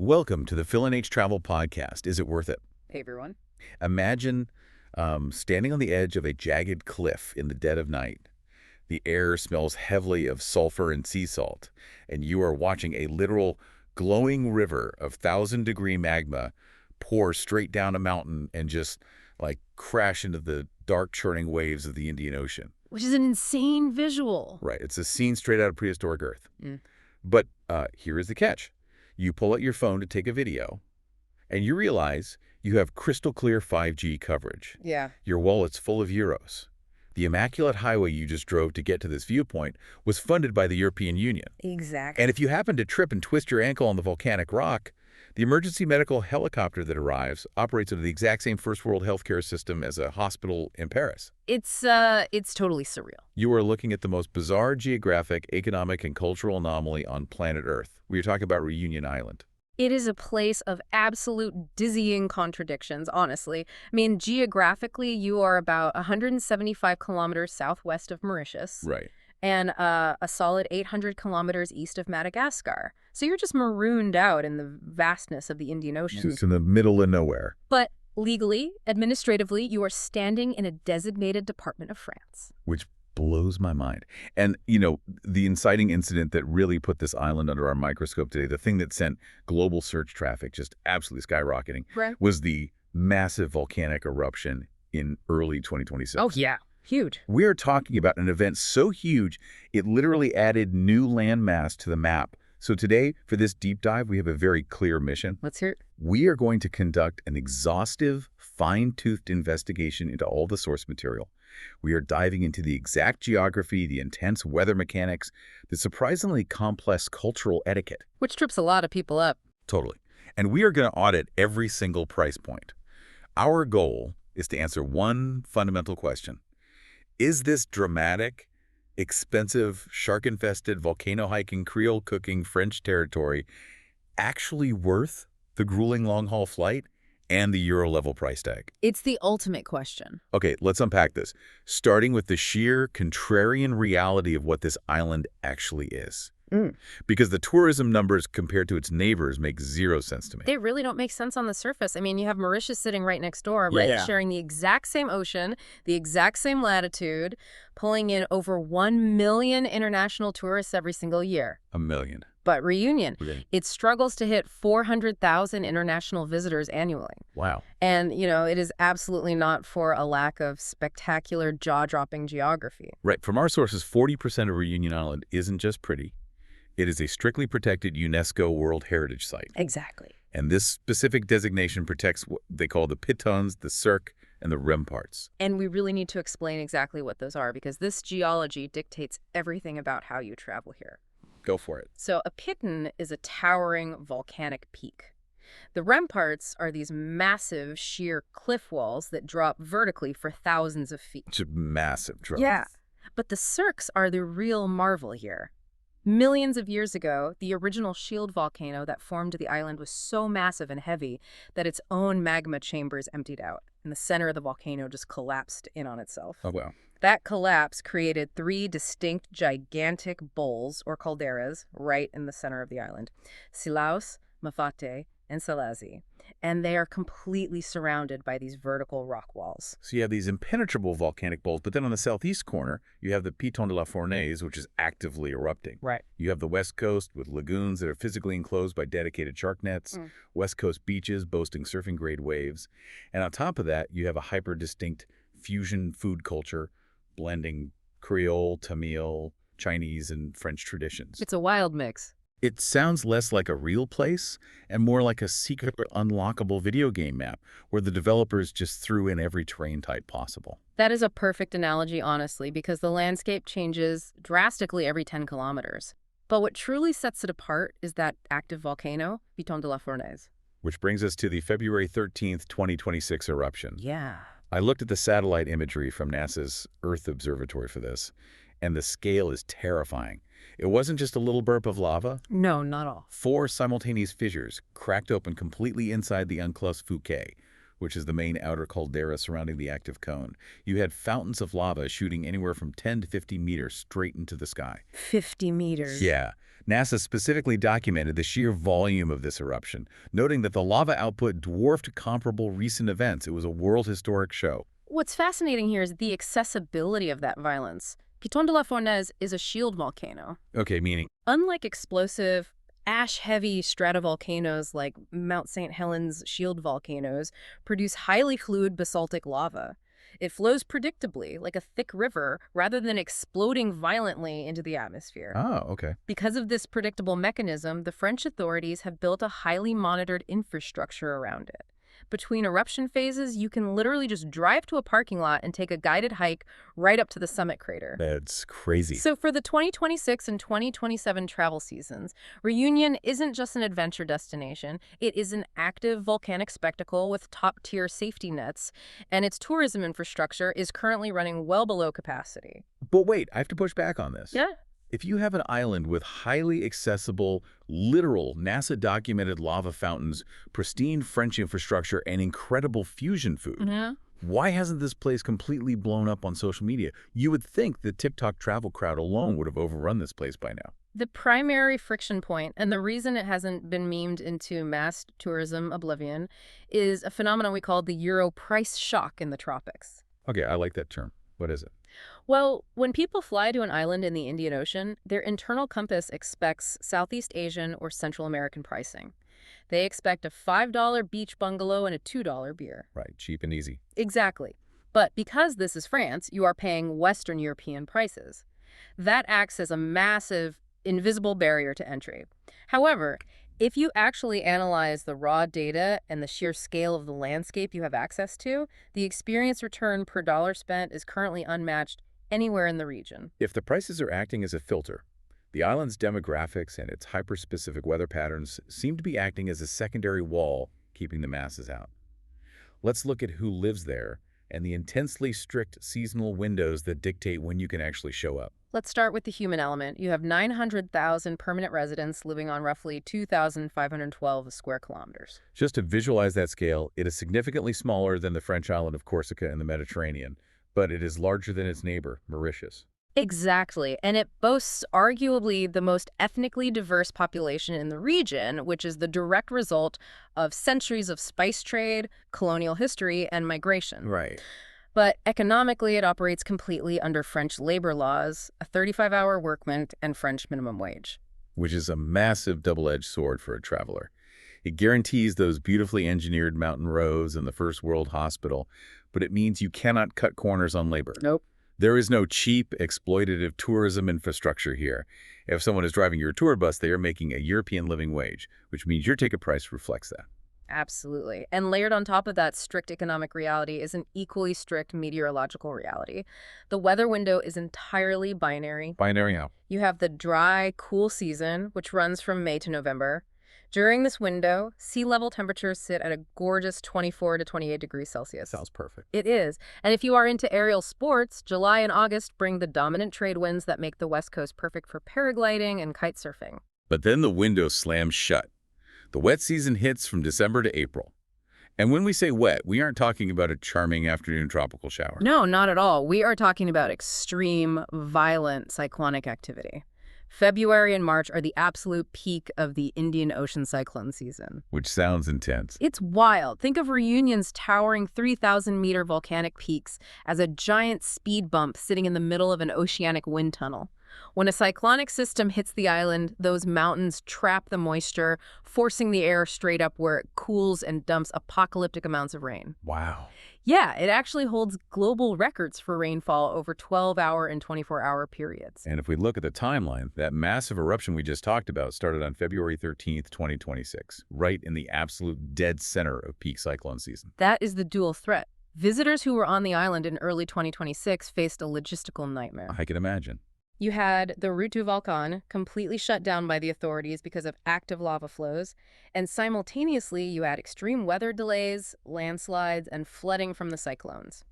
Welcome to the Phil and H Travel Podcast. Is it worth it? Hey, everyone. Imagine standing on the edge of a jagged cliff in the dead of night. The air smells heavily of sulfur and sea salt, and you are watching a literal glowing river of 1,000-degree magma pour straight down a mountain and just like crash into the dark churning waves of the Indian Ocean. Which is an insane visual. Right. It's a scene straight out of prehistoric Earth. Mm. But here is the catch. You pull out your phone to take a video, and you realize you have crystal clear 5G coverage. Yeah. Your wallet's full of euros. The immaculate highway you just drove to get to this viewpoint was funded by the European Union. Exactly. And if you happen to trip and twist your ankle on the volcanic rock, the emergency medical helicopter that arrives operates under the exact same first world healthcare system as a hospital in Paris. It's totally surreal. You are looking at the most bizarre geographic, economic, and cultural anomaly on planet Earth. We are talking about Réunion Island. It is a place of absolute dizzying contradictions, honestly. I mean, geographically, you are about 175 kilometers southwest of Mauritius. Right. And a solid 800 kilometers east of Madagascar. So you're just marooned out in the vastness of the Indian Ocean. It's in the middle of nowhere. But legally, administratively, you are standing in a designated department of France. Which blows my mind. And, you know, the inciting incident that really put this island under our microscope today, the thing that sent global search traffic just absolutely skyrocketing, Right. was the massive volcanic eruption in early 2026. Oh, yeah. Huge. We are talking about an event so huge, it literally added new landmass to the map. So today, for this deep dive, we have a very clear mission. Let's hear it. We are going to conduct an exhaustive, fine-toothed investigation into all the source material. We are diving into the exact geography, the intense weather mechanics, the surprisingly complex cultural etiquette. Which trips a lot of people up. Totally. And we are going to audit every single price point. Our goal is to answer one fundamental question. Is this dramatic, expensive, shark-infested, volcano-hiking, Creole cooking French territory actually worth the grueling long-haul flight and the Euro-level price tag? It's the ultimate question. Okay, let's unpack this, starting with the sheer contrarian reality of what this island actually is. Because the tourism numbers compared to its neighbors make zero sense to me. They really don't make sense on the surface. I mean, you have Mauritius sitting right next door, Yeah. right, sharing the exact same ocean, the exact same latitude, pulling in over 1 million international tourists every single year. 1 million. But Réunion, Okay. it struggles to hit 400,000 international visitors annually. Wow. And, you know, it is absolutely not for a lack of spectacular, jaw-dropping geography. Right. From our sources, 40% of Réunion Island isn't just pretty. It is a strictly protected UNESCO World Heritage Site. Exactly. And this specific designation protects what they call the Pitons, the cirques, and the ramparts. And we really need to explain exactly what those are, because this geology dictates everything about how you travel here. Go for it. So a Piton is a towering volcanic peak. The ramparts are these massive sheer cliff walls that drop vertically for thousands of feet. It's a massive drop. Yeah. But the cirques are the real marvel here. Millions of years ago, the original shield volcano that formed the island was so massive and heavy that its own magma chambers emptied out, and the center of the volcano just collapsed in on itself. Oh, wow. That collapse created 3 distinct gigantic bowls, or calderas, right in the center of the island. Silaus, Mafate, and Salazi. And they are completely surrounded by these vertical rock walls. So you have these impenetrable volcanic bowls, but then on the southeast corner, you have the Piton de la Fournaise, which is actively erupting. Right. You have the west coast with lagoons that are physically enclosed by dedicated shark nets, west coast beaches boasting surfing-grade waves. And on top of that, you have a hyper-distinct fusion food culture blending Creole, Tamil, Chinese, and French traditions. It's a wild mix. It sounds less like a real place and more like a secret unlockable video game map where the developers just threw in every terrain type possible. That is a perfect analogy, honestly, because the landscape changes drastically every 10 kilometers. But what truly sets it apart is that active volcano, Piton de la Fournaise. Which brings us to the February 13th, 2026 eruption. Yeah. I looked at the satellite imagery from NASA's Earth Observatory for this, and the scale is terrifying. It wasn't just a little burp of lava. No, not all. 4 simultaneous fissures cracked open completely inside the unclosed Fouquet, which is the main outer caldera surrounding the active cone. You had fountains of lava shooting anywhere from 10 to 50 meters straight into the sky. 50 meters. Yeah. NASA specifically documented the sheer volume of this eruption, noting that the lava output dwarfed comparable recent events. It was a world historic show. What's fascinating here is the accessibility of that violence. Piton de la Fournaise is a shield volcano. Okay, meaning? Unlike explosive, ash-heavy stratovolcanoes like Mount St. Helens shield volcanoes produce highly fluid basaltic lava. It flows predictably, like a thick river, rather than exploding violently into the atmosphere. Oh, okay. Because of this predictable mechanism, the French authorities have built a highly monitored infrastructure around it. Between eruption phases, you can literally just drive to a parking lot and take a guided hike right up to the summit crater. That's crazy. So for the 2026 and 2027 travel seasons, Réunion isn't just an adventure destination. It is an active volcanic spectacle with top-tier safety nets, and its tourism infrastructure is currently running well below capacity. But wait, I have to push back on this. Yeah. If you have an island with highly accessible, literal, NASA-documented lava fountains, pristine French infrastructure, and incredible fusion food, why hasn't this place completely blown up on social media? You would think the TikTok travel crowd alone would have overrun this place by now. The primary friction point, and the reason it hasn't been memed into mass tourism oblivion, is a phenomenon we call the Euro price shock in the tropics. Okay, I like that term. What is it? Well, when people fly to an island in the Indian Ocean, their internal compass expects Southeast Asian or Central American pricing. They expect a $5 beach bungalow and a $2 beer. Right, cheap and easy. Exactly. But because this is France, you are paying Western European prices. That acts as a massive, invisible barrier to entry. However, if you actually analyze the raw data and the sheer scale of the landscape you have access to, the experience return per dollar spent is currently unmatched anywhere in the region. If the prices are acting as a filter, the island's demographics and its hyper-specific weather patterns seem to be acting as a secondary wall, keeping the masses out. Let's look at who lives there and the intensely strict seasonal windows that dictate when you can actually show up. Let's start with the human element. You have 900,000 permanent residents living on roughly 2,512 square kilometers. Just to visualize that scale, it is significantly smaller than the French island of Corsica in the Mediterranean, but it is larger than its neighbor, Mauritius. Exactly, and it boasts arguably the most ethnically diverse population in the region, which is the direct result of centuries of spice trade, colonial history, and migration. Right. But economically, it operates completely under French labor laws, a 35-hour work week, and French minimum wage. Which is a massive double-edged sword for a traveler. It guarantees those beautifully engineered mountain roads and the first world hospital, but it means you cannot cut corners on labor. Nope. There is no cheap, exploitative tourism infrastructure here. If someone is driving your tour bus, they are making a European living wage, which means your ticket price reflects that. Absolutely. And layered on top of that strict economic reality is an equally strict meteorological reality. The weather window is entirely binary. Binary how? You have the dry, cool season, which runs from May to November. During this window, sea level temperatures sit at a gorgeous 24 to 28 degrees Celsius. Sounds perfect. It is. And if you are into aerial sports, July and August bring the dominant trade winds that make the West Coast perfect for paragliding and kite surfing. But then the window slams shut. The wet season hits from December to April. And when we say wet, we aren't talking about a charming afternoon tropical shower. No, not at all. We are talking about extreme, violent cyclonic activity. February and March are the absolute peak of the Indian Ocean cyclone season. Which sounds intense. It's wild. Think of Réunion's towering 3,000-meter volcanic peaks as a giant speed bump sitting in the middle of an oceanic wind tunnel. When a cyclonic system hits the island, those mountains trap the moisture, forcing the air straight up where it cools and dumps apocalyptic amounts of rain. Wow. Yeah, it actually holds global records for rainfall over 12-hour and 24-hour periods. And if we look at the timeline, that massive eruption we just talked about started on February 13th, 2026, right in the absolute dead center of peak cyclone season. That is the dual threat. Visitors who were on the island in early 2026 faced a logistical nightmare. I can imagine. You had the route to Volcano completely shut down by the authorities because of active lava flows, and simultaneously you had extreme weather delays, landslides, and flooding from the cyclones.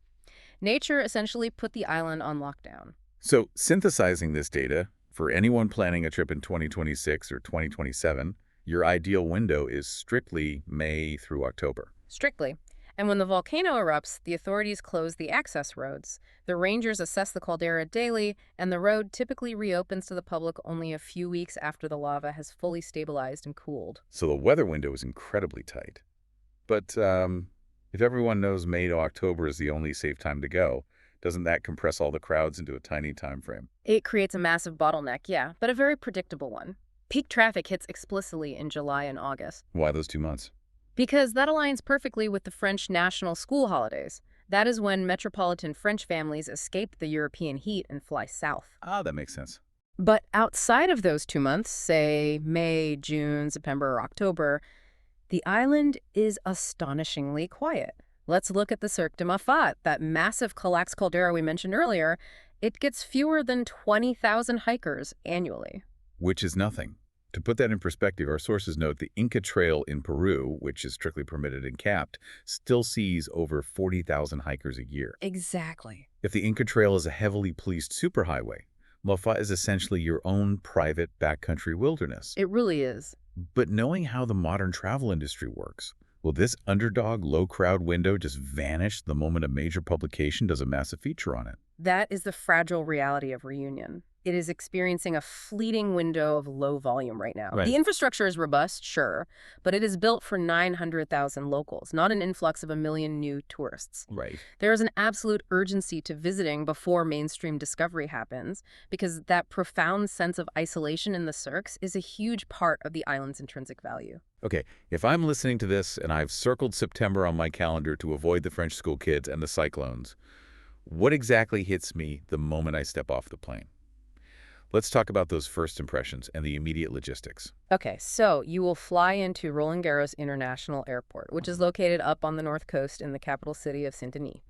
Nature essentially put the island on lockdown. So, synthesizing this data, for anyone planning a trip in 2026 or 2027, your ideal window is strictly May through October. Strictly. And when the volcano erupts, the authorities close the access roads. The rangers assess the caldera daily, and the road typically reopens to the public only a few weeks after the lava has fully stabilized and cooled. So the weather window is incredibly tight. But if everyone knows May to October is the only safe time to go, doesn't that compress all the crowds into a tiny time frame? It creates a massive bottleneck, yeah, but a very predictable one. Peak traffic hits explicitly in July and August. Why those 2 months? Because that aligns perfectly with the French national school holidays. That is when metropolitan French families escape the European heat and fly south. Ah, that makes sense. But outside of those 2 months, say May, June, September, or October, the island is astonishingly quiet. Let's look at the Cirque de Mafat, that massive collapsed caldera we mentioned earlier. It gets fewer than 20,000 hikers annually. Which is nothing. To put that in perspective, our sources note the Inca Trail in Peru, which is strictly permitted and capped, still sees over 40,000 hikers a year. Exactly. If the Inca Trail is a heavily policed superhighway, Mafat is essentially your own private backcountry wilderness. It really is. But knowing how the modern travel industry works, will this underdog low-crowd window just vanish the moment a major publication does a massive feature on it? That is the fragile reality of Réunion. It is experiencing a fleeting window of low volume right now. Right. The infrastructure is robust, sure, but it is built for 900,000 locals, not an influx of 1 million new tourists. Right. There is an absolute urgency to visiting before mainstream discovery happens, because that profound sense of isolation in the cirques is a huge part of the island's intrinsic value. Okay, if I'm listening to this and I've circled September on my calendar to avoid the French school kids and the cyclones, what exactly hits me the moment I step off the plane? Let's talk about those first impressions and the immediate logistics. Okay, so you will fly into Roland Garros International Airport, which is located up on the north coast in the capital city of Saint-Denis.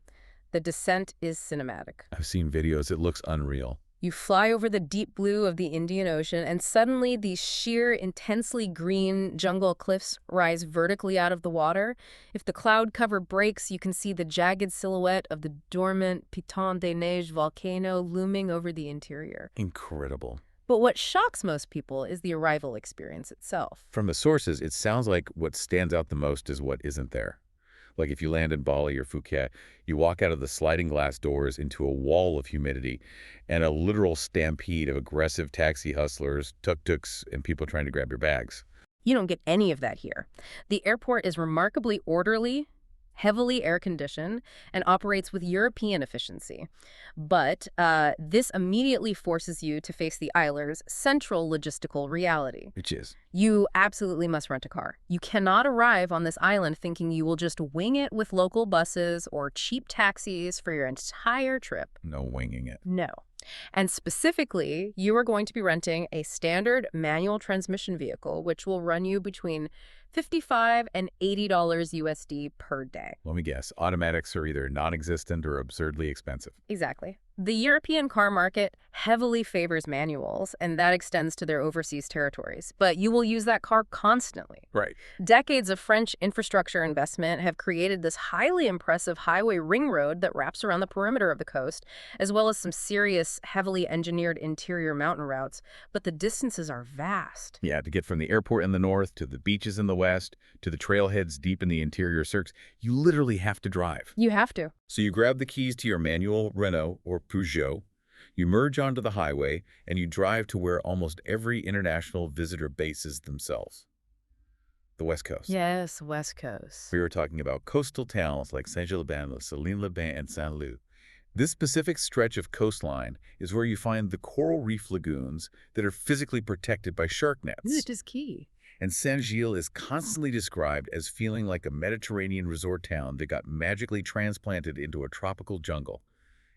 The descent is cinematic. I've seen videos. It looks unreal. You fly over the deep blue of the Indian Ocean, and suddenly these sheer, intensely green jungle cliffs rise vertically out of the water. If the cloud cover breaks, you can see the jagged silhouette of the dormant Piton des Neiges volcano looming over the interior. Incredible. But what shocks most people is the arrival experience itself. From the sources, it sounds like what stands out the most is what isn't there. Like if you land in Bali or Phuket, you walk out of the sliding glass doors into a wall of humidity and a literal stampede of aggressive taxi hustlers, tuk-tuks, and people trying to grab your bags. You don't get any of that here. The airport is remarkably orderly, heavily air-conditioned, and operates with European efficiency. But this immediately forces you to face the island's central logistical reality. Which is? You absolutely must rent a car. You cannot arrive on this island thinking you will just wing it with local buses or cheap taxis for your entire trip. No winging it. No. And specifically, you are going to be renting a standard manual transmission vehicle, which will run you between $55 and $80 USD per day. Let me guess. Automatics are either non-existent or absurdly expensive. Exactly. The European car market heavily favors manuals, and that extends to their overseas territories. But you will use that car constantly. Right. Decades of French infrastructure investment have created this highly impressive highway ring road that wraps around the perimeter of the coast, as well as some serious, heavily engineered interior mountain routes. But the distances are vast. Yeah, to get from the airport in the north to the beaches in the west to the trailheads deep in the interior cirques, you literally have to drive. You have to. So you grab the keys to your manual Renault or Peugeot, you merge onto the highway, and you drive to where almost every international visitor bases themselves. The West Coast. Yes, West Coast. We were talking about coastal towns like Saint-Gilles-les-Bains, Saline-les-Bains, and Saint-Lô. This specific stretch of coastline is where you find the coral reef lagoons that are physically protected by shark nets. It is key. And Saint-Gilles is constantly described as feeling like a Mediterranean resort town that got magically transplanted into a tropical jungle.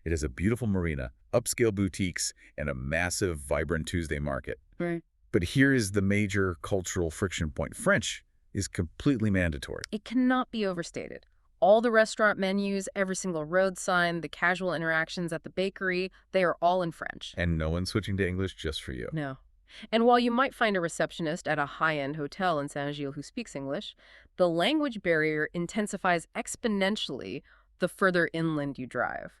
It has a beautiful marina, upscale boutiques, and a massive, vibrant Tuesday market. Right. But here is the major cultural friction point. French is completely mandatory. It cannot be overstated. All the restaurant menus, every single road sign, the casual interactions at the bakery, they are all in French. And no one's switching to English just for you. No. And while you might find a receptionist at a high-end hotel in Saint-Gilles who speaks English, the language barrier intensifies exponentially the further inland you drive.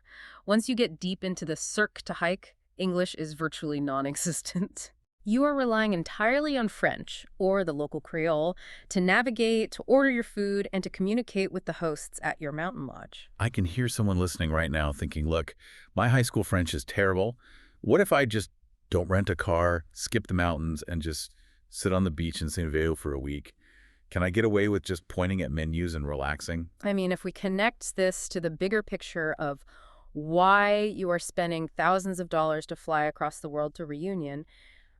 Once you get deep into the cirque to hike, English is virtually non-existent. You are relying entirely on French, or the local Creole, to navigate, to order your food, and to communicate with the hosts at your mountain lodge. I can hear someone listening right now thinking, look, my high school French is terrible. What if I just don't rent a car, skip the mountains, and just sit on the beach in Saint-Véo for a week? Can I get away with just pointing at menus and relaxing? I mean, if we connect this to the bigger picture of why you are spending thousands of dollars to fly across the world to Reunion,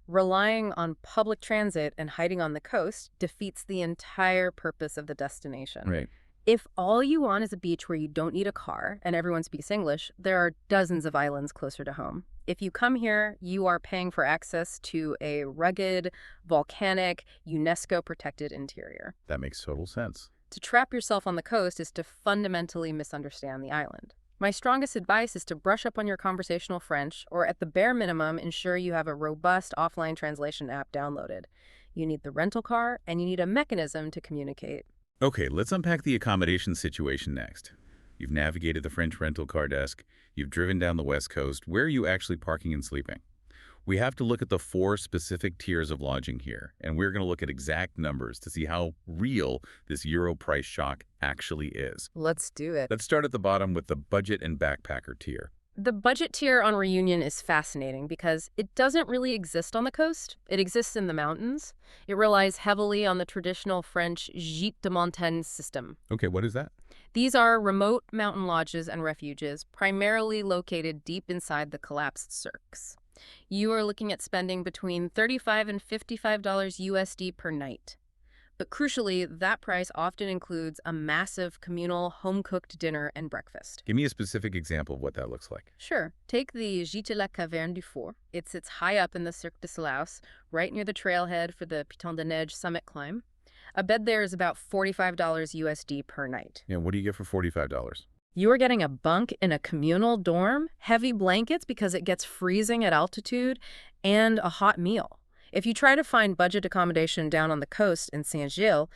relying on public transit and hiding on the coast defeats the entire purpose of the destination. Right. If all you want is a beach where you don't need a car and everyone speaks English, there are dozens of islands closer to home. If you come here, you are paying for access to a rugged, volcanic, UNESCO-protected interior. That makes total sense. To trap yourself on the coast is to fundamentally misunderstand the island. My strongest advice is to brush up on your conversational French, or at the bare minimum, ensure you have a robust offline translation app downloaded. You need the rental car, and you need a mechanism to communicate. Okay, let's unpack the accommodation situation next. You've navigated the French rental car desk. You've driven down the West Coast. Where are you actually parking and sleeping? We have to look at the 4 specific tiers of lodging here, and we're going to look at exact numbers to see how real this Euro price shock actually is. Let's do it. Let's start at the bottom with the budget and backpacker tier. The budget tier on Reunion is fascinating because it doesn't really exist on the coast. It exists in the mountains. It relies heavily on the traditional French gîte de montagne system. Okay, what is that? These are remote mountain lodges and refuges, primarily located deep inside the collapsed cirques. You are looking at spending between $35 and $55 USD per night. But crucially, that price often includes a massive communal home-cooked dinner and breakfast. Give me a specific example of what that looks like. Sure. Take the Gîte de la Caverne du Four. It sits high up in the Cirque de Selaus, right near the trailhead for the Piton de Neige summit climb. A bed there is about $45 USD per night. Yeah, what do you get for $45? You are getting a bunk in a communal dorm, heavy blankets because it gets freezing at altitude, and a hot meal. If you try to find budget accommodation down on the coast in Saint-Gilles,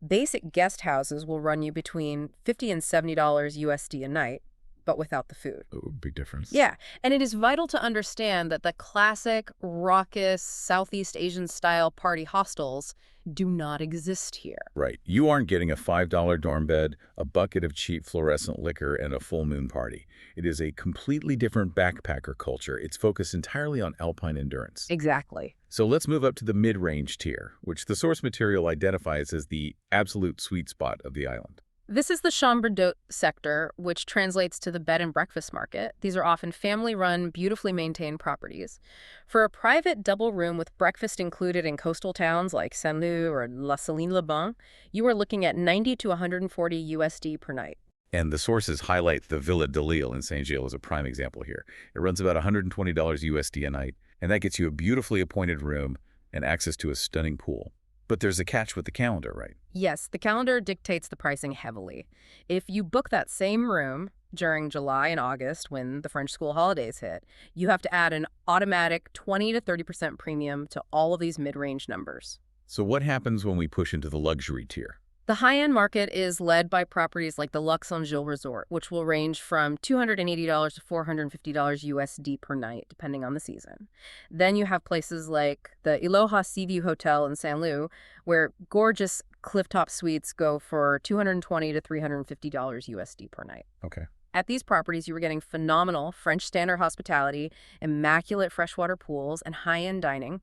basic guest houses will run you between $50 and $70 USD a night, but without the food. Oh, big difference. Yeah, and it is vital to understand that the classic, raucous, Southeast Asian-style party hostels do not exist here. Right. You aren't getting a $5 dorm bed, a bucket of cheap fluorescent liquor, and a full moon party. It is a completely different backpacker culture. It's focused entirely on alpine endurance. Exactly. So let's move up to the mid-range tier, which the source material identifies as the absolute sweet spot of the island. This is the chambre d'hôte sector, which translates to the bed and breakfast market. These are often family-run, beautifully maintained properties. For a private double room with breakfast included in coastal towns like Saint-Lô or La Saline-le-Bain, you are looking at $90 to $140 USD per night. And the sources highlight the Villa de Lille in Saint-Gilles as a prime example here. It runs about $120 USD a night, and that gets you a beautifully appointed room and access to a stunning pool. But there's a catch with the calendar, right? Yes, the calendar dictates the pricing heavily. If you book that same room during July and August when the French school holidays hit, you have to add an automatic 20 to 30% premium to all of these mid-range numbers. So what happens when we push into the luxury tier? The high-end market is led by properties like the Luxe Saint-Gilles Resort, which will range from $280 to $450 USD per night, depending on the season. Then you have places like the Iloha Seaview Hotel in Saint-Lô, where gorgeous clifftop suites go for $220 to $350 USD per night. Okay. At these properties, you were getting phenomenal French standard hospitality, immaculate freshwater pools, and high-end dining.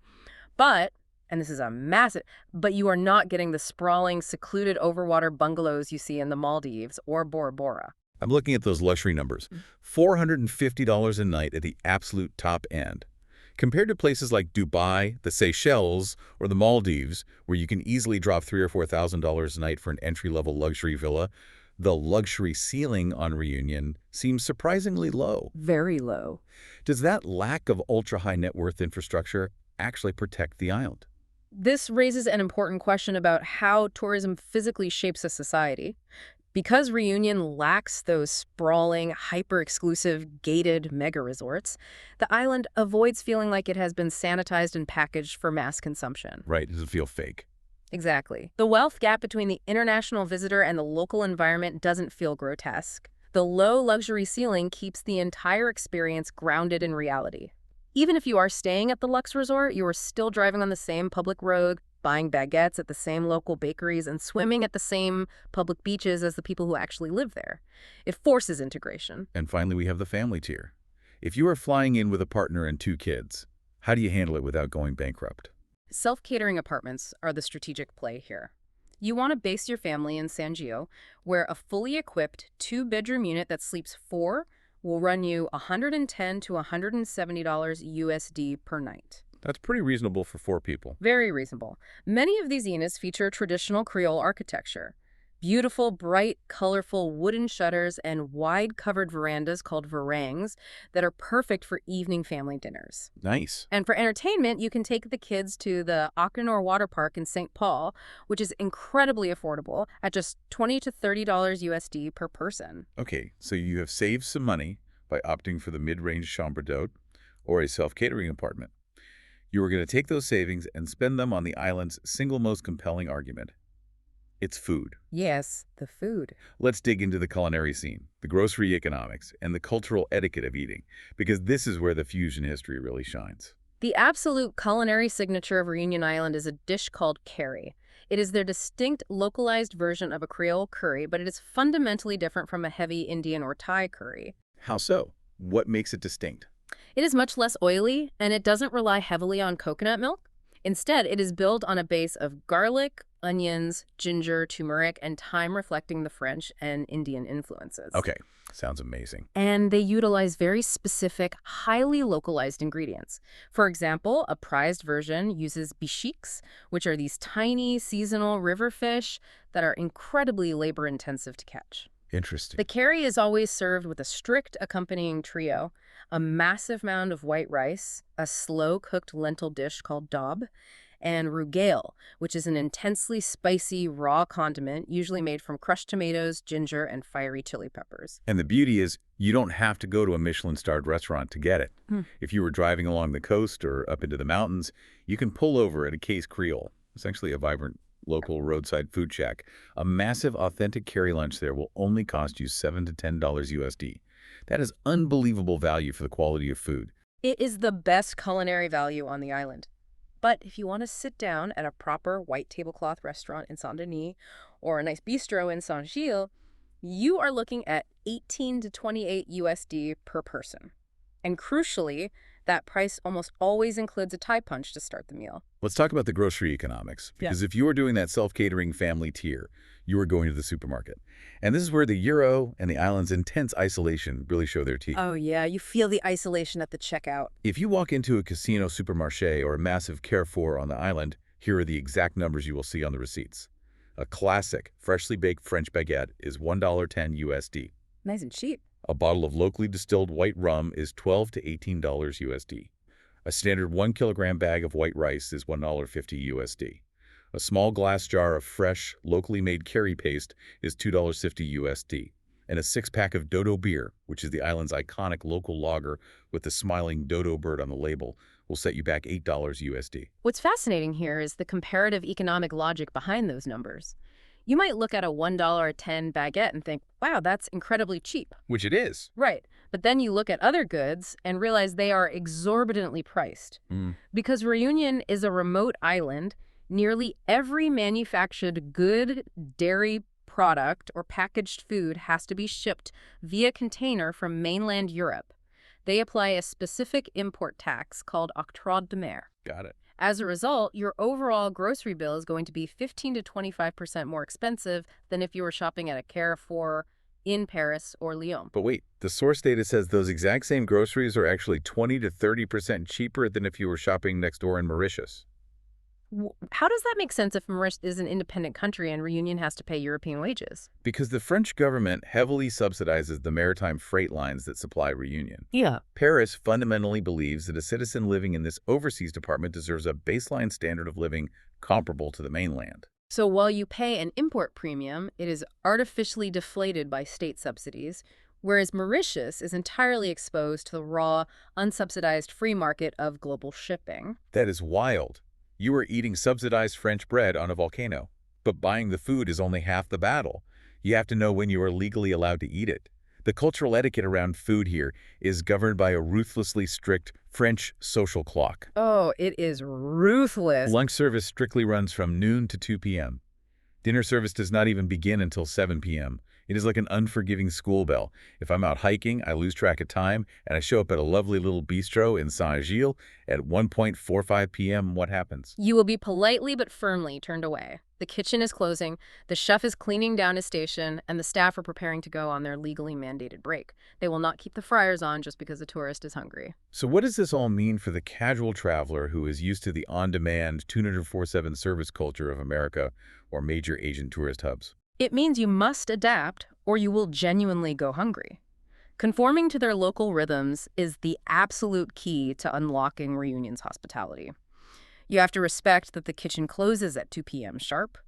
But and this is a massive, but you are not getting the sprawling, secluded overwater bungalows you see in the Maldives or Bora Bora. I'm looking at those luxury numbers. $450 a night at the absolute top end. Compared to places like Dubai, the Seychelles, or the Maldives, where you can easily drop $3,000 or $4,000 a night for an entry-level luxury villa, the luxury ceiling on Reunion seems surprisingly low. Very low. Does that lack of ultra-high net worth infrastructure actually protect the island? This raises an important question about how tourism physically shapes a society. Because Reunion lacks those sprawling, hyper-exclusive, gated mega-resorts, the island avoids feeling like it has been sanitized and packaged for mass consumption. Right, does it feel fake? Exactly. The wealth gap between the international visitor and the local environment doesn't feel grotesque. The low luxury ceiling keeps the entire experience grounded in reality. Even if you are staying at the luxe resort, you are still driving on the same public road, buying baguettes at the same local bakeries, and swimming at the same public beaches as the people who actually live there. It forces integration. And finally, we have the family tier. If you are flying in with a partner and 2 kids, how do you handle it without going bankrupt? Self-catering apartments are the strategic play here. You want to base your family in San Gio, where a fully equipped 2-bedroom unit that sleeps 4 will run you $110 to $170 USD per night. That's pretty reasonable for 4 people. Very reasonable. Many of these units feature traditional Creole architecture. Beautiful, bright, colorful wooden shutters and wide-covered verandas called verangs that are perfect for evening family dinners. Nice. And for entertainment, you can take the kids to the Octanor Water Park in St. Paul, which is incredibly affordable at just $20 to $30 USD per person. Okay, so you have saved some money by opting for the mid-range chambre d'hôte or a self-catering apartment. You are going to take those savings and spend them on the island's single most compelling argument. It's food. Yes, the food. Let's dig into the culinary scene, the grocery economics, and the cultural etiquette of eating, because this is where the fusion history really shines. The absolute culinary signature of Réunion Island is a dish called curry. It is their distinct, localized version of a Creole curry, but it is fundamentally different from a heavy Indian or Thai curry. How so? What makes it distinct? It is much less oily, and it doesn't rely heavily on coconut milk. Instead, it is built on a base of garlic, onions, ginger, turmeric, and thyme, reflecting the French and Indian influences. Okay, sounds amazing. And they utilize very specific, highly localized ingredients. For example, a prized version uses bichiques, which are these tiny, seasonal river fish that are incredibly labor-intensive to catch. Interesting. The curry is always served with a strict accompanying trio, a massive mound of white rice, a slow-cooked lentil dish called daub, and rougail, which is an intensely spicy raw condiment usually made from crushed tomatoes, ginger, and fiery chili peppers. And the beauty is, you don't have to go to a Michelin-starred restaurant to get it. If you were driving along the coast or up into the mountains, you can pull over at a Case Creole, essentially a vibrant local roadside food shack. A massive, authentic curry lunch there will only cost you $7 to $10 USD. That is unbelievable value for the quality of food. It is the best culinary value on the island. But if you want to sit down at a proper white tablecloth restaurant in Saint-Denis or a nice bistro in Saint-Gilles, you are looking at 18 to 28 USD per person. And crucially, that price almost always includes a Thai punch to start the meal. Let's talk about the grocery economics, because if you are doing that self-catering family tier, you are going to the supermarket. And this is where the euro and the island's intense isolation really show their teeth. Oh yeah, you feel the isolation at the checkout. If you walk into a casino supermarché or a massive Carrefour on the island, here are the exact numbers you will see on the receipts. A classic, freshly baked French baguette is $1.10 USD. Nice and cheap. A bottle of locally distilled white rum is $12 to $18 USD. A standard 1 kilogram bag of white rice is $1.50 USD. A small glass jar of fresh, locally made curry paste is $2.50 USD. And a 6-pack of Dodo beer, which is the island's iconic local lager with the smiling dodo bird on the label, will set you back $8 USD. What's fascinating here is the comparative economic logic behind those numbers. You might look at a $1.10 baguette and think, wow, that's incredibly cheap. Which it is. Right. But then you look at other goods and realize they are exorbitantly priced. Because Réunion is a remote island, nearly every manufactured good, dairy product or packaged food has to be shipped via container from mainland Europe. They apply a specific import tax called octroi de mer. Got it. As a result, your overall grocery bill is going to be 15 to 25% more expensive than if you were shopping at a Carrefour in Paris or Lyon. But wait, the source data says those exact same groceries are actually 20 to 30% cheaper than if you were shopping next door in Mauritius. How does that make sense if Mauritius is an independent country and Réunion has to pay European wages? Because the French government heavily subsidizes the maritime freight lines that supply Réunion. Yeah. Paris fundamentally believes that a citizen living in this overseas department deserves a baseline standard of living comparable to the mainland. So while you pay an import premium, it is artificially deflated by state subsidies, whereas Mauritius is entirely exposed to the raw, unsubsidized free market of global shipping. That is wild. You are eating subsidized French bread on a volcano, but buying the food is only half the battle. You have to know when you are legally allowed to eat it. The cultural etiquette around food here is governed by a ruthlessly strict French social clock. Oh, it is ruthless. Lunch service strictly runs from noon to 2 p.m. Dinner service does not even begin until 7 p.m. It is like an unforgiving school bell. If I'm out hiking, I lose track of time, and I show up at a lovely little bistro in Saint-Gilles at 1:45 p.m., what happens? You will be politely but firmly turned away. The kitchen is closing, the chef is cleaning down his station, and the staff are preparing to go on their legally mandated break. They will not keep the fryers on just because the tourist is hungry. So what does this all mean for the casual traveler who is used to the on-demand 204/7 service culture of America or major Asian tourist hubs? It means you must adapt, or you will genuinely go hungry. Conforming to their local rhythms is the absolute key to unlocking Réunion's hospitality. You have to respect that the kitchen closes at 2 p.m. sharp.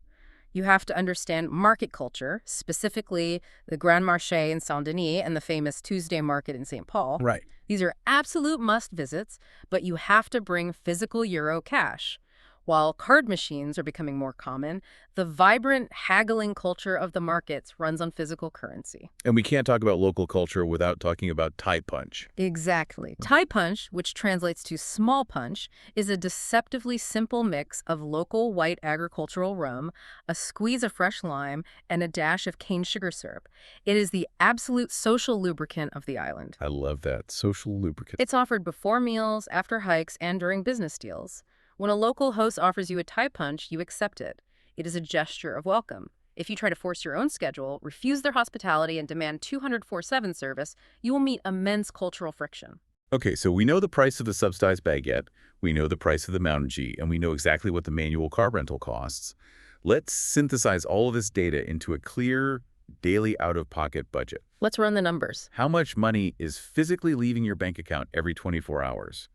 You have to understand market culture, specifically the Grand Marché in Saint-Denis and the famous Tuesday Market in St. Paul. Right. These are absolute must visits, but you have to bring physical euro cash. While card machines are becoming more common, the vibrant, haggling culture of the markets runs on physical currency. And we can't talk about local culture without talking about Thai punch. Exactly. Thai punch, which translates to small punch, is a deceptively simple mix of local white agricultural rum, a squeeze of fresh lime, and a dash of cane sugar syrup. It is the absolute social lubricant of the island. I love that. Social lubricant. It's offered before meals, after hikes, and during business deals. When a local host offers you a Thai punch, you accept it. It is a gesture of welcome. If you try to force your own schedule, refuse their hospitality, and demand 204/7 service, you will meet immense cultural friction. Okay, so we know the price of the subsidized baguette, we know the price of the Mountain G, and we know exactly what the manual car rental costs. Let's synthesize all of this data into a clear, daily out-of-pocket budget. Let's run the numbers. How much money is physically leaving your bank account every 24 hours?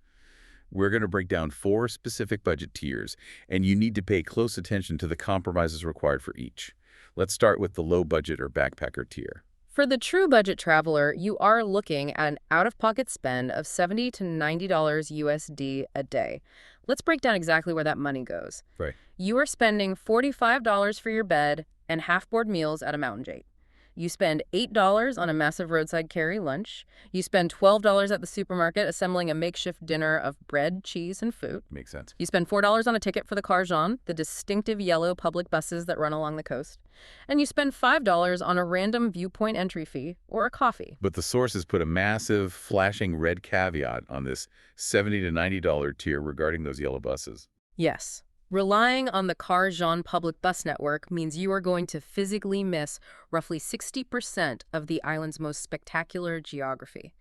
We're going to break down 4 specific budget tiers, and you need to pay close attention to the compromises required for each. Let's start with the low budget or backpacker tier. For the true budget traveler, you are looking at an out-of-pocket spend of $70 to $90 USD a day. Let's break down exactly where that money goes. Right. You are spending $45 for your bed and half-board meals at a mountain gîte. You spend $8 on a massive roadside carry lunch. You spend $12 at the supermarket assembling a makeshift dinner of bread, cheese, and fruit. Makes sense. You spend $4 on a ticket for the car Jean, the distinctive yellow public buses that run along the coast. And you spend $5 on a random viewpoint entry fee or a coffee. But the sources put a massive, flashing red caveat on this $70 to $90 tier regarding those yellow buses. Yes. Relying on the Car Jean public bus network means you are going to physically miss roughly 60% of the island's most spectacular geography.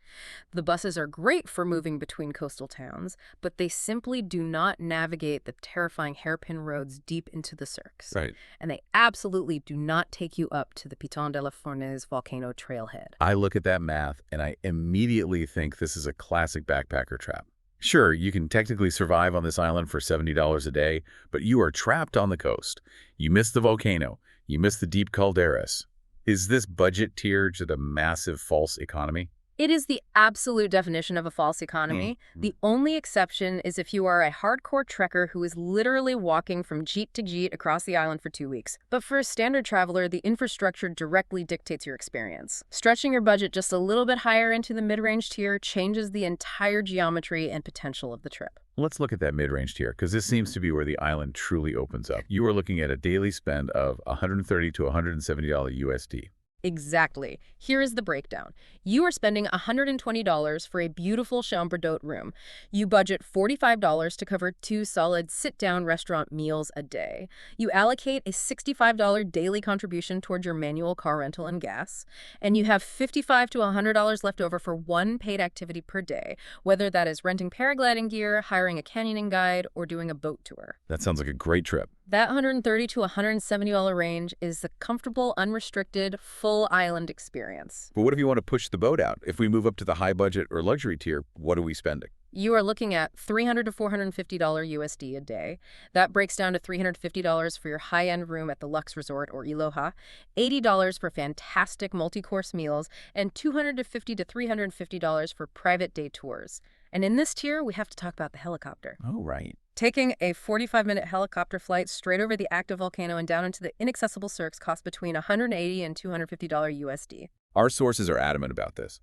The buses are great for moving between coastal towns, but they simply do not navigate the terrifying hairpin roads deep into the cirques. Right. And they absolutely do not take you up to the Piton de la Fournaise volcano trailhead. I look at that math, and I immediately think this is a classic backpacker trap. Sure, you can technically survive on this island for $70 a day, but you are trapped on the coast. You miss the volcano. You miss the deep calderas. Is this budget tier just a massive false economy? It is the absolute definition of a false economy. The only exception is if you are a hardcore trekker who is literally walking from gîte to gîte across the island for 2 weeks. But for a standard traveler, the infrastructure directly dictates your experience. Stretching your budget just a little bit higher into the mid-range tier changes the entire geometry and potential of the trip. Let's look at that mid-range tier, because this seems to be where the island truly opens up. You are looking at a daily spend of $130 to $170 USD. Exactly. Here is the breakdown. You are spending $120 for a beautiful chambre d'hôte room. You budget $45 to cover 2 solid sit-down restaurant meals a day. You allocate a $65 daily contribution toward your manual car rental and gas. And you have $55 to $100 left over for 1 paid activity per day, whether that is renting paragliding gear, hiring a canyoning guide, or doing a boat tour. That sounds like a great trip. That $130 to $170 range is the comfortable, unrestricted, full island experience. But what if you want to push the boat out? If we move up to the high budget or luxury tier, what are we spending? You are looking at $300 to $450 USD a day. That breaks down to $350 for your high-end room at the Luxe Resort or Iloha, $80 for fantastic multi-course meals, and $250 to $350 for private day tours. And in this tier, we have to talk about the helicopter. Oh, right. Taking a 45-minute helicopter flight straight over the active volcano and down into the inaccessible cirques costs between $180 and $250 USD. Our sources are adamant about this.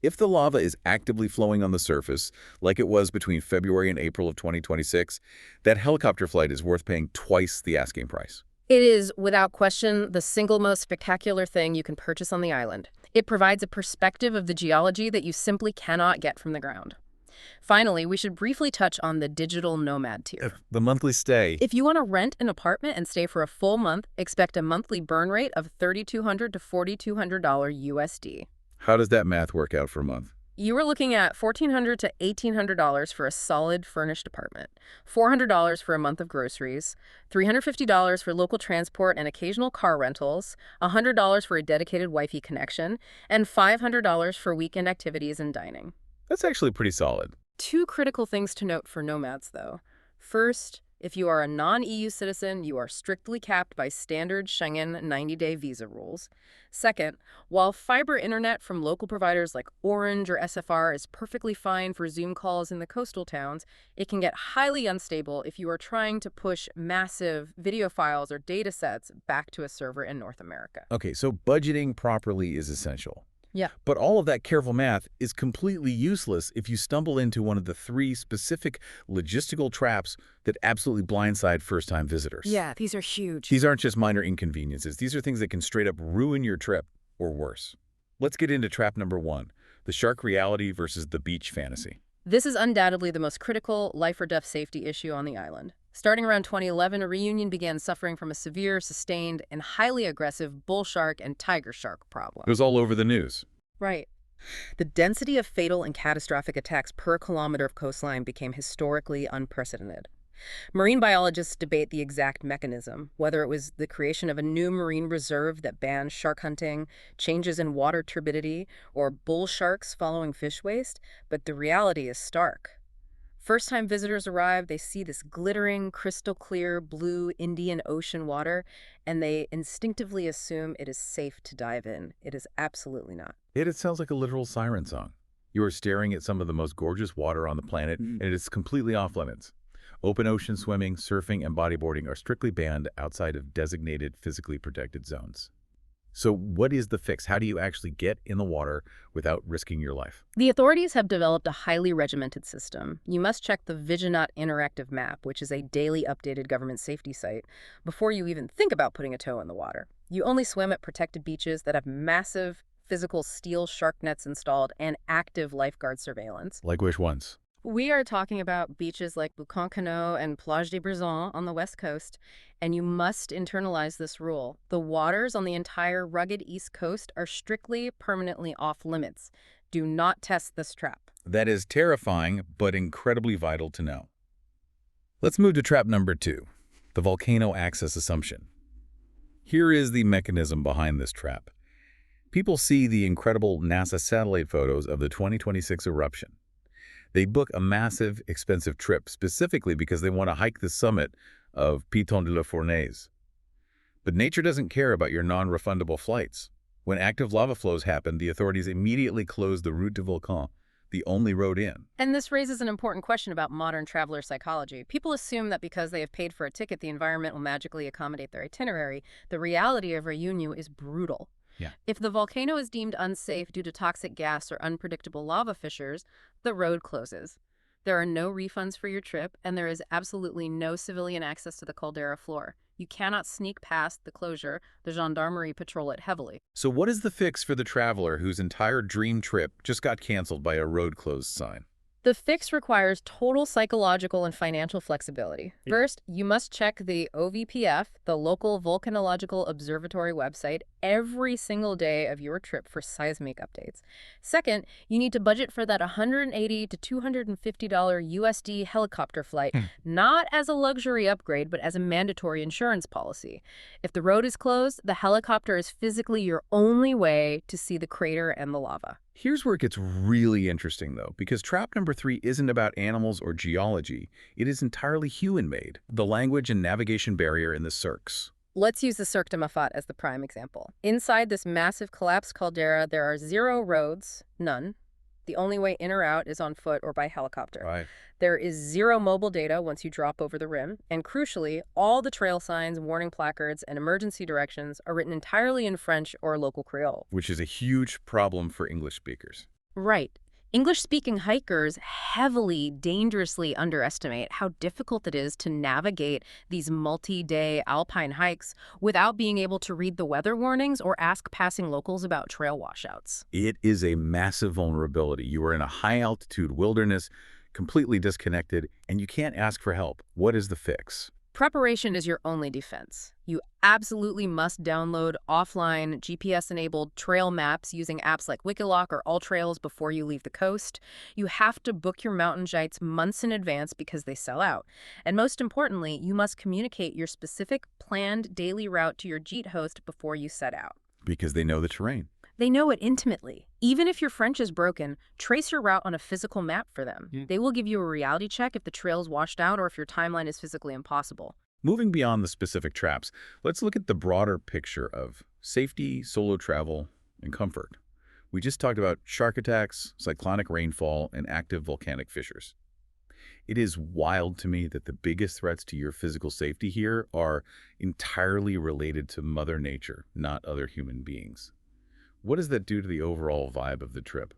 If the lava is actively flowing on the surface, like it was between February and April of 2026, that helicopter flight is worth paying twice the asking price. It is, without question, the single most spectacular thing you can purchase on the island. It provides a perspective of the geology that you simply cannot get from the ground. Finally, we should briefly touch on the digital nomad tier. The monthly stay. If you want to rent an apartment and stay for a full month, expect a monthly burn rate of $3,200 to $4,200 USD. How does that math work out for a month? You were looking at $1,400 to $1,800 for a solid furnished apartment, $400 for a month of groceries, $350 for local transport and occasional car rentals, $100 for a dedicated Wi-Fi connection, and $500 for weekend activities and dining. That's actually pretty solid. Two critical things to note for nomads, though. First, if you are a non-EU citizen, you are strictly capped by standard Schengen 90-day visa rules. Second, while fiber internet from local providers like Orange or SFR is perfectly fine for Zoom calls in the coastal towns, it can get highly unstable if you are trying to push massive video files or data sets back to a server in North America. Okay, so budgeting properly is essential. Yeah. But all of that careful math is completely useless if you stumble into one of the three specific logistical traps that absolutely blindside first-time visitors. Yeah, these are huge. These aren't just minor inconveniences. These are things that can straight up ruin your trip, or worse. Let's get into trap number 1, the shark reality versus the beach fantasy. This is undoubtedly the most critical life-or-death safety issue on the island. Starting around 2011, Réunion began suffering from a severe, sustained, and highly aggressive bull shark and tiger shark problem. It was all over the news. Right. The density of fatal and catastrophic attacks per kilometer of coastline became historically unprecedented. Marine biologists debate the exact mechanism, whether it was the creation of a new marine reserve that banned shark hunting, changes in water turbidity, or bull sharks following fish waste, but the reality is stark. First-time visitors arrive, they see this glittering, crystal-clear, blue Indian Ocean water, and they instinctively assume it is safe to dive in. It is absolutely not. It sounds like a literal siren song. You are staring at some of the most gorgeous water on the planet, and it is completely off-limits. Open ocean swimming, surfing, and bodyboarding are strictly banned outside of designated physically protected zones. So what is the fix? How do you actually get in the water without risking your life? The authorities have developed a highly regimented system. You must check the Visionaut Interactive Map, which is a daily updated government safety site, before you even think about putting a toe in the water. You only swim at protected beaches that have massive physical steel shark nets installed and active lifeguard surveillance. Like which ones? We are talking about beaches like Volcano and Plage de Brison on the west coast, and you must internalize this rule. The waters on the entire rugged east coast are strictly, permanently off limits. Do not test this trap. That is terrifying, but incredibly vital to know. Let's move to trap number 2, the volcano access assumption. Here is the mechanism behind this trap. People see the incredible NASA satellite photos of the 2026 eruption. They book a massive, expensive trip specifically because they want to hike the summit of Piton de la Fournaise. But nature doesn't care about your non-refundable flights. When active lava flows happen, the authorities immediately close the route to Volcano, the only road in. And this raises an important question about modern traveler psychology. People assume that because they have paid for a ticket, the environment will magically accommodate their itinerary. The reality of Réunion is brutal. Yeah. If the volcano is deemed unsafe due to toxic gas or unpredictable lava fissures, the road closes. There are no refunds for your trip, and there is absolutely no civilian access to the caldera floor. You cannot sneak past the closure. The gendarmerie patrol it heavily. So what is the fix for the traveler whose entire dream trip just got canceled by a road closed sign? The fix requires total psychological and financial flexibility. First, you must check the OVPF, the local volcanological observatory website, every single day of your trip for seismic updates. Second, you need to budget for that $180 to $250 USD helicopter flight, not as a luxury upgrade, but as a mandatory insurance policy. If the road is closed, the helicopter is physically your only way to see the crater and the lava. Here's where it gets really interesting, though, because trap number 3 isn't about animals or geology. It is entirely human-made, the language and navigation barrier in the cirques. Let's use the Cirque de Mafat as the prime example. Inside this massive collapsed caldera, there are 0 roads, none, The only way in or out is on foot or by helicopter. Right. There is zero mobile data once you drop over the rim, and crucially, all the trail signs, warning placards, and emergency directions are written entirely in French or local Creole. Which is a huge problem for English speakers. Right. English-speaking hikers heavily, dangerously underestimate how difficult it is to navigate these multi-day alpine hikes without being able to read the weather warnings or ask passing locals about trail washouts. It is a massive vulnerability. You are in a high-altitude wilderness, completely disconnected, and you can't ask for help. What is the fix? Preparation is your only defense. You absolutely must download offline GPS-enabled trail maps using apps like Wikiloc or AllTrails before you leave the coast. You have to book your mountain gites months in advance because they sell out. And most importantly, you must communicate your specific planned daily route to your gîte host before you set out. Because they know the terrain. They know it intimately. Even if your French is broken, trace your route on a physical map for them. They will give you a reality check if the trail's washed out or if your timeline is physically impossible. Moving beyond the specific traps, let's look at the broader picture of safety, solo travel, and comfort. We just talked about shark attacks, cyclonic rainfall, and active volcanic fissures. It is wild to me that the biggest threats to your physical safety here are entirely related to Mother Nature, not other human beings. What does that do to the overall vibe of the trip?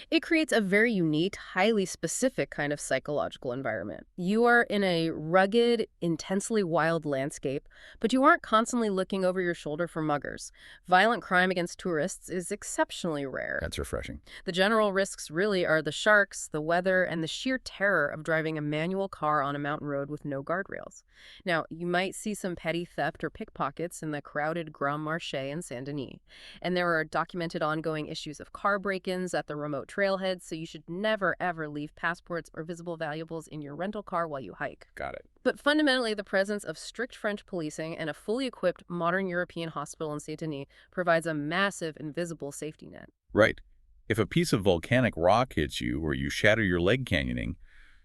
It creates a very unique, highly specific kind of psychological environment. You are in a rugged, intensely wild landscape, but you aren't constantly looking over your shoulder for muggers. Violent crime against tourists is exceptionally rare. That's refreshing. The general risks really are the sharks, the weather, and the sheer terror of driving a manual car on a mountain road with no guardrails. Now, you might see some petty theft or pickpockets in the crowded Grand Marché in Saint-Denis. And there are documented ongoing issues of car break-ins at the remote trailheads, so you should never, ever leave passports or visible valuables in your rental car while you hike. Got it. But fundamentally, the presence of strict French policing and a fully equipped modern European hospital in Saint-Denis provides a massive invisible safety net. Right. If a piece of volcanic rock hits you or you shatter your leg canyoning,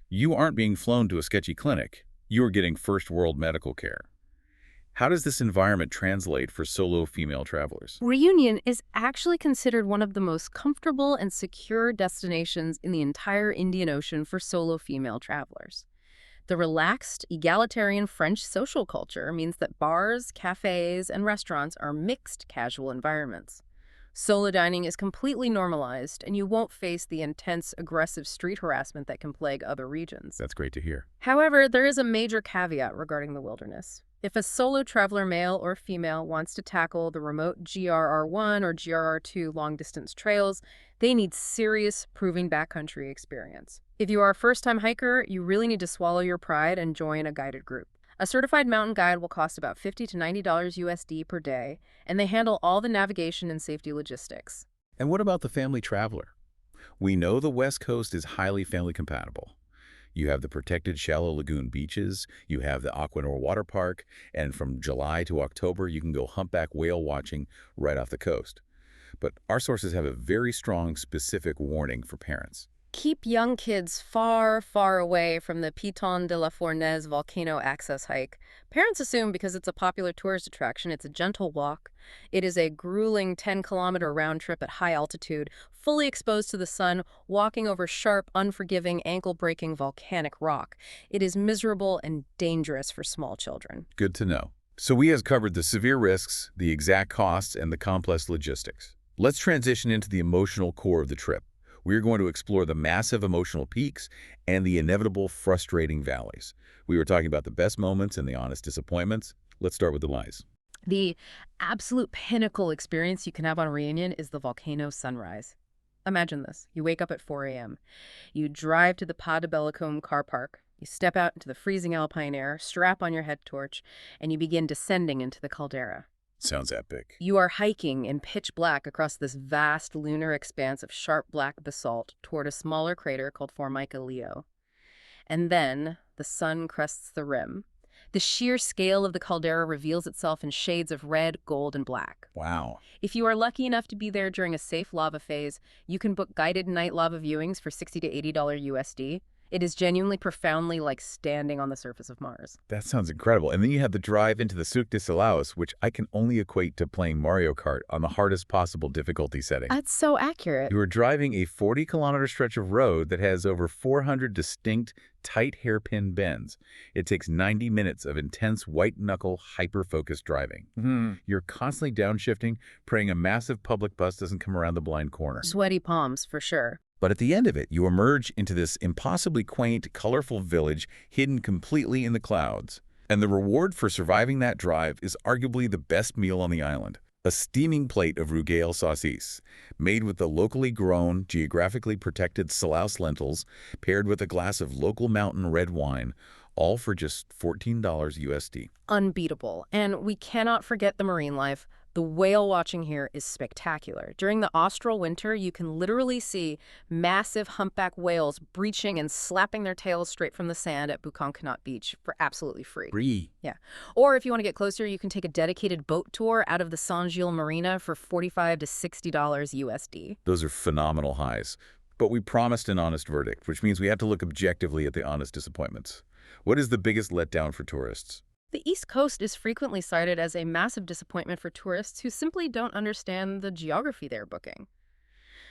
you aren't being flown to a sketchy clinic. You are getting first-world medical care. How does this environment translate for solo female travelers? Réunion is actually considered one of the most comfortable and secure destinations in the entire Indian Ocean for solo female travelers. The relaxed, egalitarian French social culture means that bars, cafes, and restaurants are mixed casual environments. Solo dining is completely normalized, and you won't face the intense, aggressive street harassment that can plague other regions. That's great to hear. However, there is a major caveat regarding the wilderness. If a solo traveler, male or female, wants to tackle the remote GRR1 or GRR2 long-distance trails, they need serious, proven backcountry experience. If you are a first-time hiker, you really need to swallow your pride and join a guided group. A certified mountain guide will cost about $50 to $90 USD per day, and they handle all the navigation and safety logistics. And what about the family traveler? We know the West Coast is highly family compatible. You have the protected shallow lagoon beaches, you have the Aquanor water park, and from July to October, you can go humpback whale watching right off the coast. But our sources have a very strong, specific warning for parents. Keep young kids far, far away from the Piton de la Fournaise volcano access hike. Parents assume because it's a popular tourist attraction, it's a gentle walk. It is a grueling 10-kilometer round trip at high altitude, fully exposed to the sun, walking over sharp, unforgiving, ankle-breaking volcanic rock. It is miserable and dangerous for small children. Good to know. So we have covered the severe risks, the exact costs, and the complex logistics. Let's transition into the emotional core of the trip. We're going to explore the massive emotional peaks and the inevitable frustrating valleys. We were talking about the best moments and the honest disappointments. Let's start with the highs. The absolute pinnacle experience you can have on Réunion is the volcano sunrise. Imagine this. You wake up at 4 a.m. You drive to the Pas de Bellecombe car park. You step out into the freezing alpine air, strap on your head torch, and you begin descending into the caldera. Sounds epic. You are hiking in pitch black across this vast lunar expanse of sharp black basalt toward a smaller crater called Formica Leo. And then the sun crests the rim. The sheer scale of the caldera reveals itself in shades of red, gold, and black. Wow. If you are lucky enough to be there during a safe lava phase, you can book guided night lava viewings for $60 to $80 USD. It is genuinely profoundly like standing on the surface of Mars. That sounds incredible. And then you have the drive into the Cirque du Soleil, which I can only equate to playing Mario Kart on the hardest possible difficulty setting. That's so accurate. You are driving a 40-kilometer stretch of road that has over 400 distinct, tight hairpin bends. It takes 90 minutes of intense white-knuckle, hyper-focused driving. You're constantly downshifting, praying a massive public bus doesn't come around the blind corner. Sweaty palms, for sure. But at the end of it, you emerge into this impossibly quaint, colorful village hidden completely in the clouds. And the reward for surviving that drive is arguably the best meal on the island. A steaming plate of rougail saucisse, made with the locally grown, geographically protected Salaus lentils, paired with a glass of local mountain red wine, all for just $14 USD. Unbeatable. And we cannot forget the marine life. The whale watching here is spectacular. During the austral winter, you can literally see massive humpback whales breaching and slapping their tails straight from the sand at Bukankanot Beach for absolutely free. Free. Yeah. Or if you want to get closer, you can take a dedicated boat tour out of the Saint-Gilles Marina for $45 to $60 USD. Those are phenomenal highs. But we promised an honest verdict, which means we have to look objectively at the honest disappointments. What is the biggest letdown for tourists? The East Coast is frequently cited as a massive disappointment for tourists who simply don't understand the geography they're booking.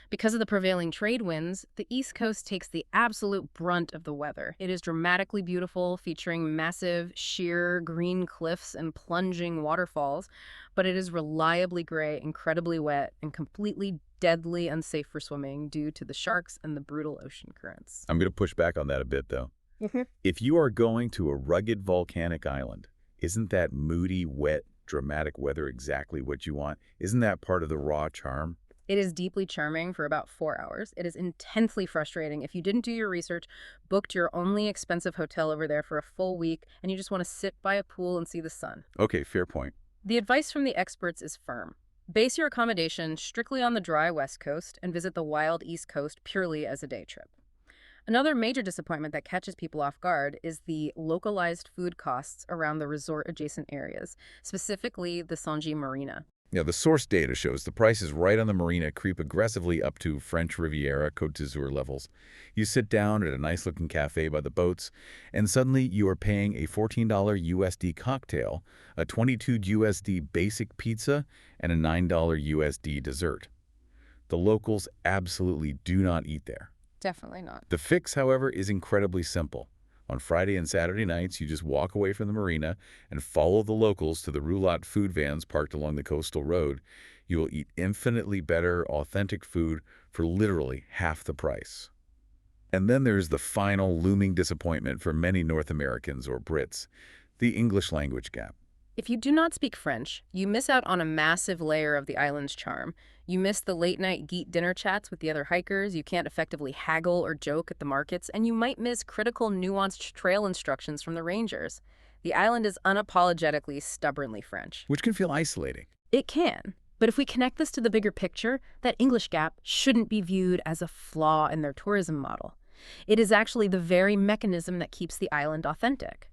Because of the prevailing trade winds, the East Coast takes the absolute brunt of the weather. It is dramatically beautiful, featuring massive, sheer green cliffs and plunging waterfalls, but it is reliably gray, incredibly wet, and completely deadly unsafe for swimming due to the sharks and the brutal ocean currents. I'm going to push back on that a bit, though. If you are going to a rugged volcanic island, isn't that moody, wet, dramatic weather exactly what you want? Isn't that part of the raw charm? It is deeply charming for about 4 hours. It is intensely frustrating if you didn't do your research, booked your only expensive hotel over there for a full week, and you just want to sit by a pool and see the sun. Okay, fair point. The advice from the experts is firm. Base your accommodation strictly on the dry West Coast and visit the wild East Coast purely as a day trip. Another major disappointment that catches people off guard is the localized food costs around the resort-adjacent areas, specifically the Saint-Gilles Marina. Yeah, the source data shows the prices right on the marina creep aggressively up to French Riviera, Côte d'Azur levels. You sit down at a nice-looking cafe by the boats, and suddenly you are paying a $14 USD cocktail, a $22 USD basic pizza, and a $9 USD dessert. The locals absolutely do not eat there. Definitely not. The fix, however, is incredibly simple. On Friday and Saturday nights, you just walk away from the marina and follow the locals to the roulotte food vans parked along the coastal road. You will eat infinitely better, authentic food for literally half the price. And then there's the final looming disappointment for many North Americans or Brits, the English language gap. If you do not speak French, you miss out on a massive layer of the island's charm. You miss the late-night gîte dinner chats with the other hikers, you can't effectively haggle or joke at the markets, and you might miss critical, nuanced trail instructions from the rangers. The island is unapologetically, stubbornly French. Which can feel isolating. It can. But if we connect this to the bigger picture, that English gap shouldn't be viewed as a flaw in their tourism model. It is actually the very mechanism that keeps the island authentic.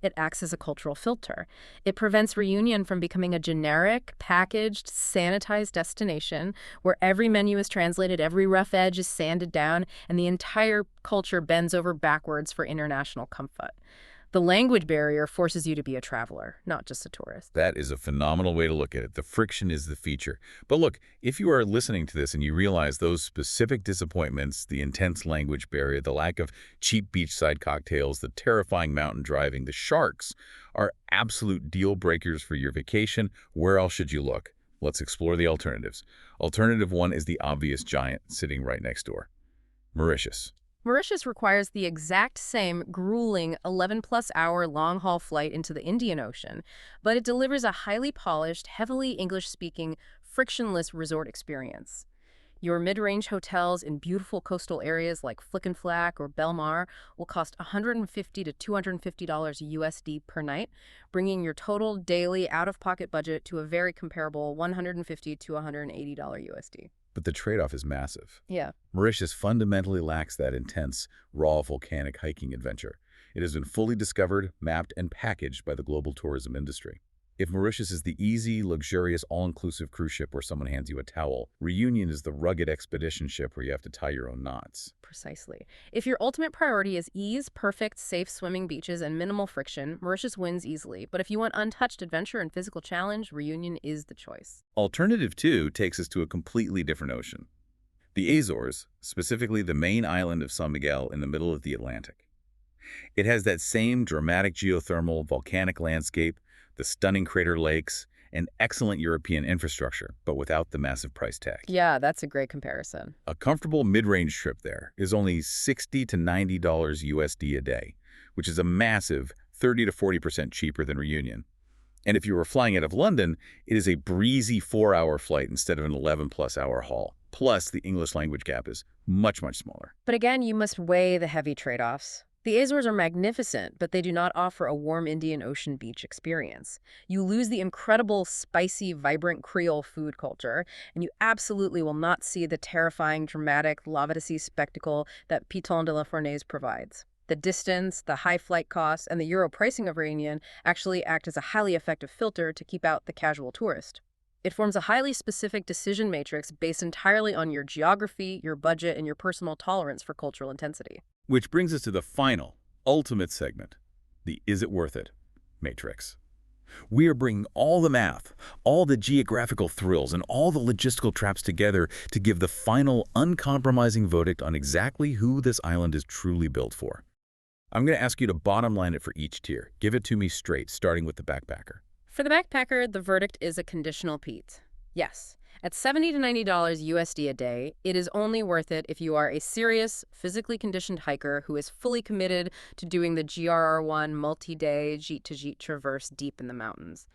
It acts as a cultural filter. It prevents Réunion from becoming a generic, packaged, sanitized destination where every menu is translated, every rough edge is sanded down, and the entire culture bends over backwards for international comfort. The language barrier forces you to be a traveler, not just a tourist. That is a phenomenal way to look at it. The friction is the feature. But look, if you are listening to this and you realize those specific disappointments, the intense language barrier, the lack of cheap beachside cocktails, the terrifying mountain driving, the sharks are absolute deal breakers for your vacation, where else should you look? Let's explore the alternatives. Alternative one is the obvious giant sitting right next door. Mauritius. Mauritius requires the exact same grueling 11-plus-hour long-haul flight into the Indian Ocean, but it delivers a highly polished, heavily English-speaking, frictionless resort experience. Your mid-range hotels in beautiful coastal areas like Flick and Flack or Belmar will cost $150 to $250 USD per night, bringing your total daily out-of-pocket budget to a very comparable $150 to $180 USD. But the trade-off is massive. Yeah. Mauritius fundamentally lacks that intense, raw volcanic hiking adventure. It has been fully discovered, mapped, and packaged by the global tourism industry. If Mauritius is the easy, luxurious, all-inclusive cruise ship where someone hands you a towel, Réunion is the rugged expedition ship where you have to tie your own knots. Precisely. If your ultimate priority is ease, perfect, safe swimming beaches, and minimal friction, Mauritius wins easily. But if you want untouched adventure and physical challenge, Réunion is the choice. Alternative 2 takes us to a completely different ocean. The Azores, specifically the main island of San Miguel in the middle of the Atlantic. It has that same dramatic geothermal, volcanic landscape, the stunning crater lakes, and excellent European infrastructure, but without the massive price tag. Yeah, that's a great comparison. A comfortable mid-range trip there is only $60 to $90 USD a day, which is a massive 30 to 40% cheaper than Réunion. And if you were flying out of London, it is a breezy 4-hour flight instead of an 11-plus hour haul. Plus, the English language gap is much, much smaller. But again, you must weigh the heavy trade-offs. The Azores are magnificent, but they do not offer a warm Indian Ocean beach experience. You lose the incredible, spicy, vibrant Creole food culture, and you absolutely will not see the terrifying, dramatic, lava-to-sea spectacle that Piton de la Fournaise provides. The distance, the high flight costs, and the euro pricing of Réunion actually act as a highly effective filter to keep out the casual tourist. It forms a highly specific decision matrix based entirely on your geography, your budget, and your personal tolerance for cultural intensity. Which brings us to the final, ultimate segment, the is it worth it matrix. We are bringing all the math, all the geographical thrills, and all the logistical traps together to give the final, uncompromising verdict on exactly who this island is truly built for. I'm going to ask you to bottom line it for each tier. Give it to me straight, starting with the backpacker. For the backpacker, the verdict is a conditional Pete. Yes, at $70 to $90 USD a day, it is only worth it if you are a serious, physically conditioned hiker who is fully committed to doing the GRR1 multi-day gîte-to-gîte traverse deep in the mountains.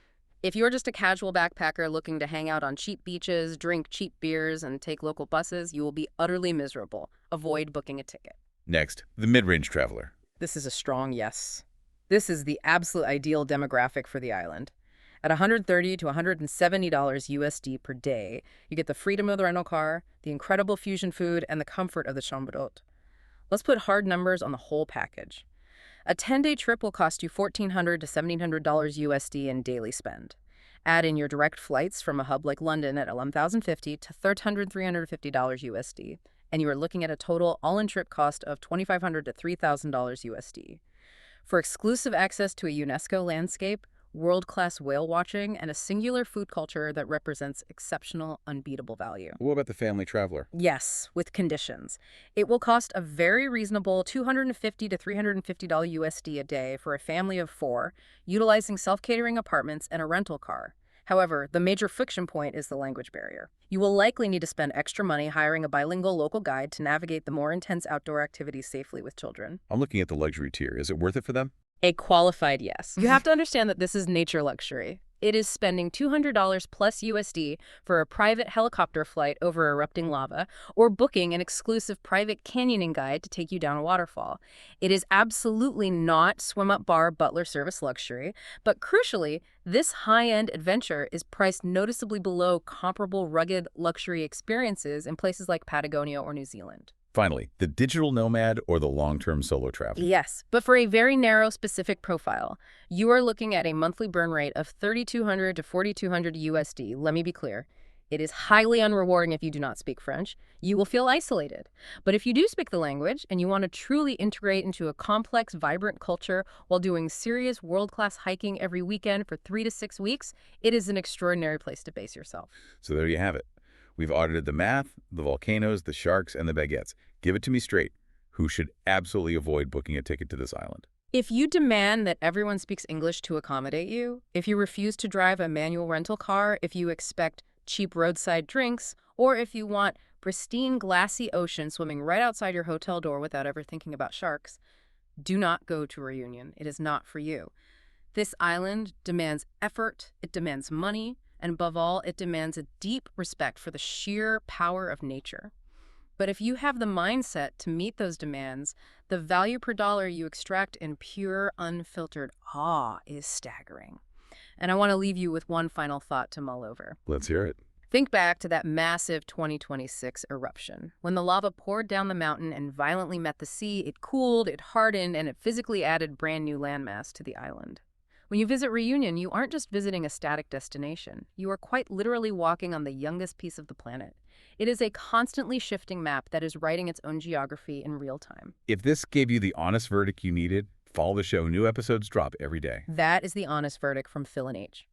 If you're just a casual backpacker looking to hang out on cheap beaches, drink cheap beers, and take local buses, you will be utterly miserable. Avoid booking a ticket. Next, the mid-range traveler. This is a strong yes. This is the absolute ideal demographic for the island. At $130 to $170 USD per day, you get the freedom of the rental car, the incredible fusion food, and the comfort of the chambre. Let's put hard numbers on the whole package. A 10-day trip will cost you $1,400 to $1,700 USD in daily spend. Add in your direct flights from a hub like London at $11,050 to $350 USD, and you are looking at a total all-in trip cost of $2,500 to $3,000 USD. For exclusive access to a UNESCO landscape, world-class whale watching, and a singular food culture that represents exceptional, unbeatable value. What about the family traveler? Yes, with conditions. It will cost a very reasonable $250 to $350 USD a day for a family of 4, utilizing self-catering apartments and a rental car. However, the major friction point is the language barrier. You will likely need to spend extra money hiring a bilingual local guide to navigate the more intense outdoor activities safely with children. I'm looking at the luxury tier. Is it worth it for them? A qualified yes. You have to understand that this is nature luxury. It is spending $200 plus USD for a private helicopter flight over erupting lava or booking an exclusive private canyoning guide to take you down a waterfall. It is absolutely not swim-up bar butler service luxury, but crucially, this high-end adventure is priced noticeably below comparable rugged luxury experiences in places like Patagonia or New Zealand. Finally, the digital nomad or the long-term solo traveler. Yes, but for a very narrow specific profile. You are looking at a monthly burn rate of $3,200 to $4,200 USD. Let me be clear. It is highly unrewarding if you do not speak French. You will feel isolated. But if you do speak the language and you want to truly integrate into a complex, vibrant culture while doing serious world-class hiking every weekend for 3 to 6 weeks, it is an extraordinary place to base yourself. So there you have it. We've audited the math, the volcanoes, the sharks, and the baguettes. Give it to me straight. Who should absolutely avoid booking a ticket to this island? If you demand that everyone speaks English to accommodate you, if you refuse to drive a manual rental car, if you expect cheap roadside drinks, or if you want pristine, glassy ocean swimming right outside your hotel door without ever thinking about sharks, do not go to Réunion. It is not for you. This island demands effort, it demands money, and above all, it demands a deep respect for the sheer power of nature. But if you have the mindset to meet those demands, the value per dollar you extract in pure, unfiltered awe is staggering. And I want to leave you with one final thought to mull over. Let's hear it. Think back to that massive 2026 eruption. When the lava poured down the mountain and violently met the sea, it cooled, it hardened, and it physically added brand new landmass to the island. When you visit Reunion, you aren't just visiting a static destination. You are quite literally walking on the youngest piece of the planet. It is a constantly shifting map that is writing its own geography in real time. If this gave you the honest verdict you needed, follow the show. New episodes drop every day. That is the honest verdict from Phil and H.